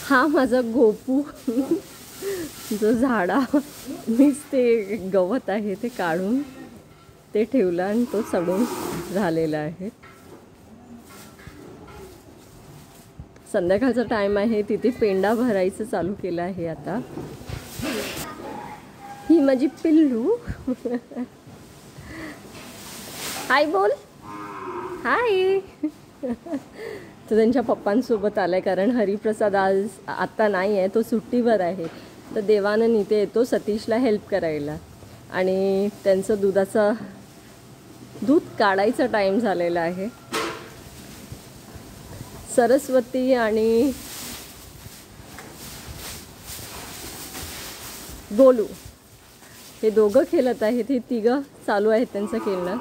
हा माझा गोपू जो झाडा मीच ते गवत आहे ते काढून ते ठेवलं आणि तो सडून झालेला आहे. संध्याकाळचा टाइम आहे, तिथे पेंडा भरायचं चालू केलं आहे आता. ही माझी पिल्लू हाय बोल, हाय. तो त्यांच्या पप्पांसोबत आलाय कारण हरिप्रसाद आज आत्ता नाही आहे, तो सुट्टीवर आहे. तर देवानंद इथे येतो सतीशला हेल्प करायला आणि त्यांचं दूध काढायचा टाईम झालेला आहे. सरस्वती आणि गोलू हे दोघं खेळत आहेत. हे तिघं चालू आहेत त्यांचं खेळणं.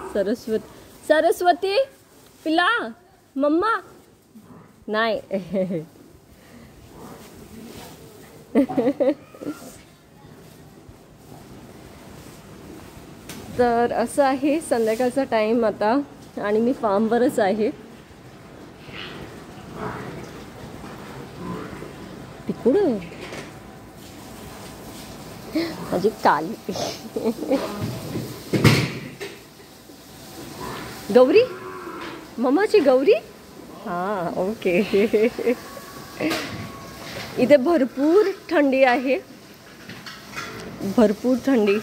सरस्वती पिला मम्मा नाही. तर असं आहे संध्याकाळचा टाइम आता आणि मी फार्मवरच आहे. तिकडं माझी काली गौरी, मम्माची गौरी. हां ओके. इथे भरपूर थंडी आहे, भरपूर थंडी.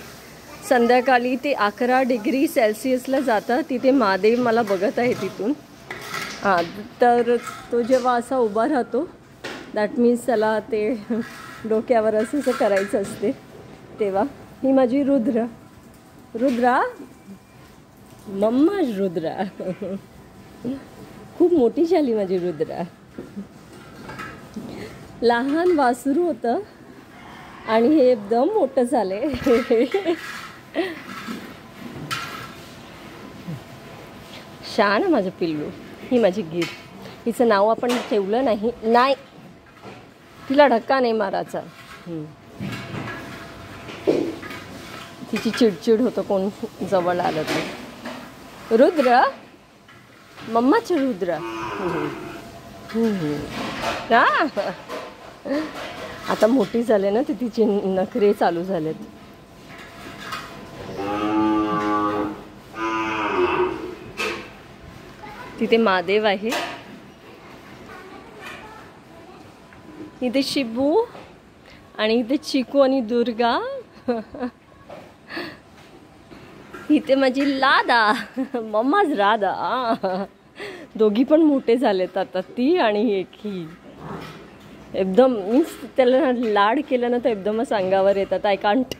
संध्याकाळी ते 11 डिग्री सेल्सिअसला जातं. तिथे महादेव मला बघत आहे तिथून. हां तर तो जेव्हा असा उभा राहतो दॅट मीन्स त्याला ते डोक्यावर असं करायचं असते तेव्हा. ही माझी रुद्रा मम्मा रुद्रा खूप मोठी झाली माझी रुद्रा. लहान वासरू होतं आणि हे एकदम मोठं झाले. छान माझं पिल्लू. ही माझी गीर. हिचं नाव आपण ठेवलं नाही, तिला धक्का नाही मारायचा. तिची चिडचिड होतं कोण जवळ आलं तर. रुद्र मम्माचं रुद्र. आता मोठी झाले ना तर तिचे नखरे चालू झालेत. तिथे महादेव आहे. इथे शिबू आणि इथे चिकू आणि दुर्गा. इथे माझी लादा मम्माच राधा. दोघी पण मोठे झालेत आता, ती आणि एक ही. एकदम मीन्स त्याला लाड केलं ना तर एकदमच अंगावर येतात. आय कांट,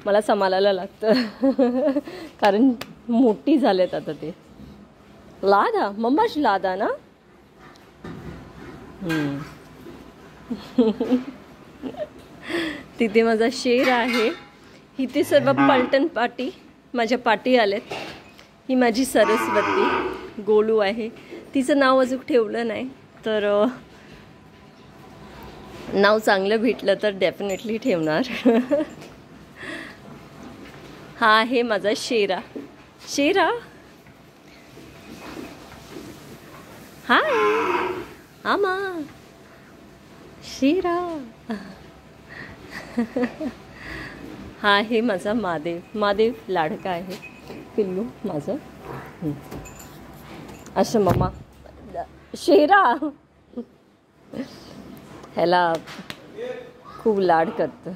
मला सांभाळायला लागतं कारण मोठी झालेत आता ते. लादा मम्माच लादा ना. तिथे माझा शेर आहे. इथे सर्व पलटण पाटी माझ्या पाटी आलेत. ही माझी सरस्वती. गोलू आहे, तिचं नाव अजून ठेवलं नाही, तर नाव चांगलं भेटलं तर डेफिनेटली ठेवणार. हा आहे माझा शेरा. हाय आमा शेरा. हा आहे माझा महादेव लाडका आहे पिल्लू माझं. असं मम्मा शेरा ह्याला खूप लाड करतं.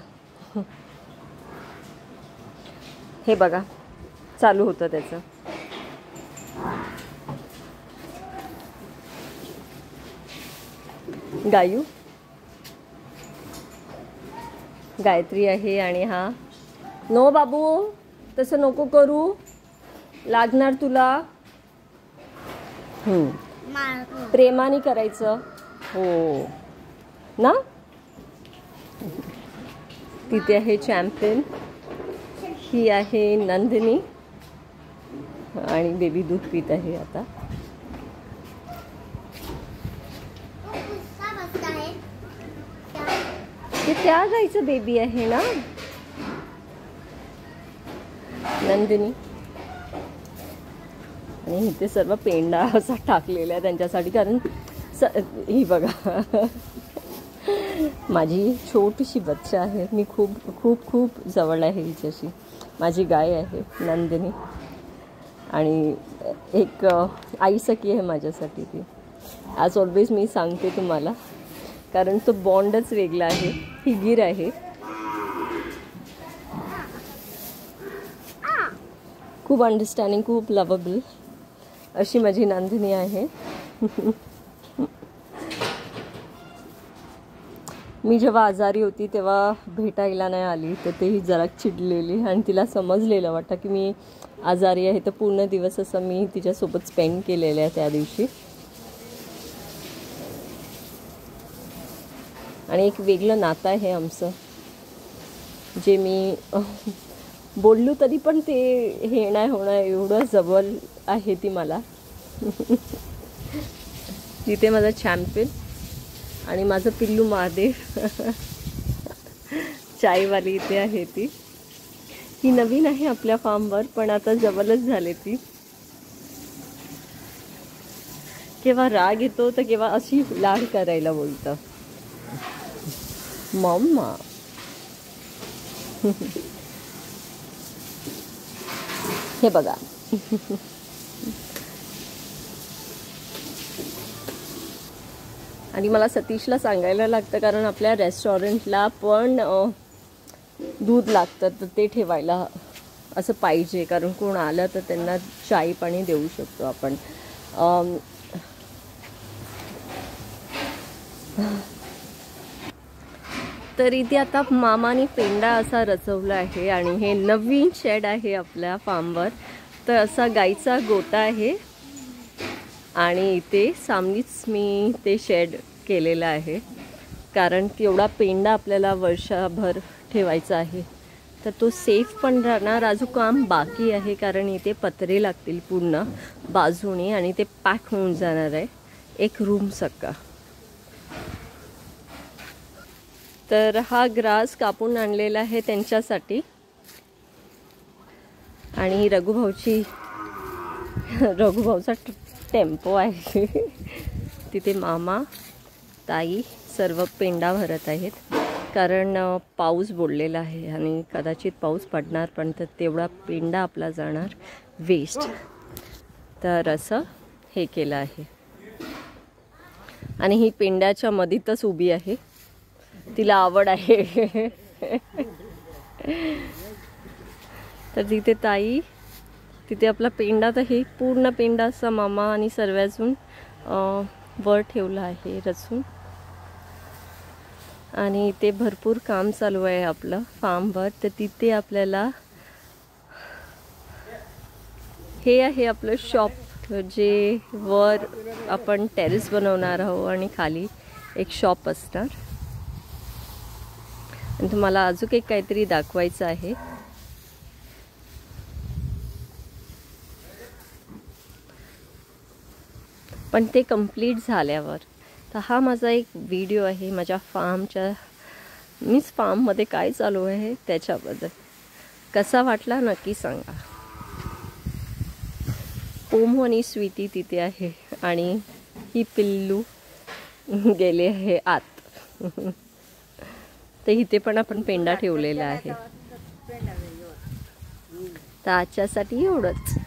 हे बघा चालू होतं त्याचं. गायत्री आहे आणि हा नो बाबू तसं नको करू, लागणार तुला. प्रेमाने करायचं हो ना. तिथे आहे चॅम्पियन. ही आहे नंदिनी आणि बेबी दूध पित आहे आता. ते त्या गाईचं बेबी आहे ना नंदिनी. आणि इथे सर्व पेंडा असा टाकलेला आहे त्यांच्यासाठी, कारण ही बघा माझी छोटीशी बच्चा आहे, मी खूप खूप खूप जवळ आहे हिच्याशी. माझी गाय आहे नंदिनी, आणि एक आईसखी आहे माझ्यासाठी ती. ॲज ऑलवेज मी सांगते तुम्हाला, कारण तो बॉन्डच वेगळा आहे. ही गीर आहे, खूप अंडरस्टँडिंग, खूप लव्हेबल अशी माझी नंदिनी आहे. मी जेव्हा आजारी होती तेव्हा भेटायला नाही आली, तर तेही जरा चिडलेली, आणि तिला समजलेलं वाटतं की मी आजारी आहे. तर पूर्ण दिवस असं मी तिच्यासोबत स्पेंड केलेलं आहे त्या दिवशी. आणि एक वेगळं नातं आहे आमचं, जे मी बोललो तरी पण ते हे नाही होणार, एवढं जवळ आहे ती मला. तिथे माझा चॅम्पियन आणि माझं पिल्लू महादेव. चायवाली इथे आहे ती. ही नवीन आहे आपल्या फार्मवर, पण आता जवळच झाले ती. केव्हा राग येतो तर केव्हा अशी लाड करायला बोलतं, मम्मा. हे बघा. आणि मला सतीशला सांगायला लागतं, कारण आपल्या रेस्टॉरंटला पण दूध लागतं, तर ते ठेवायला असं पाहिजे, कारण कोण आलं तर त्यांना चाय पाणी देऊ शकतो आपण. तर इथे आता मामाने पेंडा असा रचवला आहे, आणि हे नवीन शेड आहे आपल्या फार्मवर. तर असा गाईचा गोटा आहे, आणि इथे सामनीच मी ते शेड केलेलं आहे, कारण एवढा पेंडा आपल्याला वर्षभर ठेवायचा आहे. तर तो सेफ पण राहणार. अजून काम बाकी आहे, कारण इथे पत्रे लागतील पूर्ण बाजूने, आणि ते पॅक होऊन जाणार आहे एक रूम सगळा. तर हा ग्रास कापून आणलेला आहे त्यांच्यासाठी. आणि रघुभाऊचा टेम्पो आहे. तिथे मामा, ताई सर्व पेंडा भरत आहेत, कारण पाऊस बोललेला आहे आणि कदाचित पाऊस पडणार पण, तर तेवढा पेंडा आपला जाणार वेस्ट. तर असं हे केलं आहे. आणि ही पेंड्याच्या मधीतच उभी आहे, तिला आवड आहे. तर तिथे ताई, तिथे आपला पेंडा, तर हे पूर्ण पेंडा असा मामा आणि सर्वजून वर ठेवला आहे रचून. आणि इथे भरपूर काम चालू आहे आपलं फार्मवर. तर तिथे आपल्याला हे आहे आपलं शॉप, जे वर आपण टेरेस बनवणार आहोत आणि खाली एक शॉप असणार. आणि तुम्हाला अजून एक काहीतरी दाखवायचं आहे. पण ते कंप्लीट झाल्यावर. तर हा माझा एक व्हिडिओ आहे माझ्या फार्मच्या, मीच फार्ममध्ये काय चालू आहे त्याच्याबद्दल. कसा वाटला नक्की सांगा. ओमो आणि स्वीटी तिथे आहे, आणि ही पिल्लू गेले आहे आत. तर इथे पण आपण पेंडा ठेवलेला आहे. तर आजच्यासाठी एवढंच.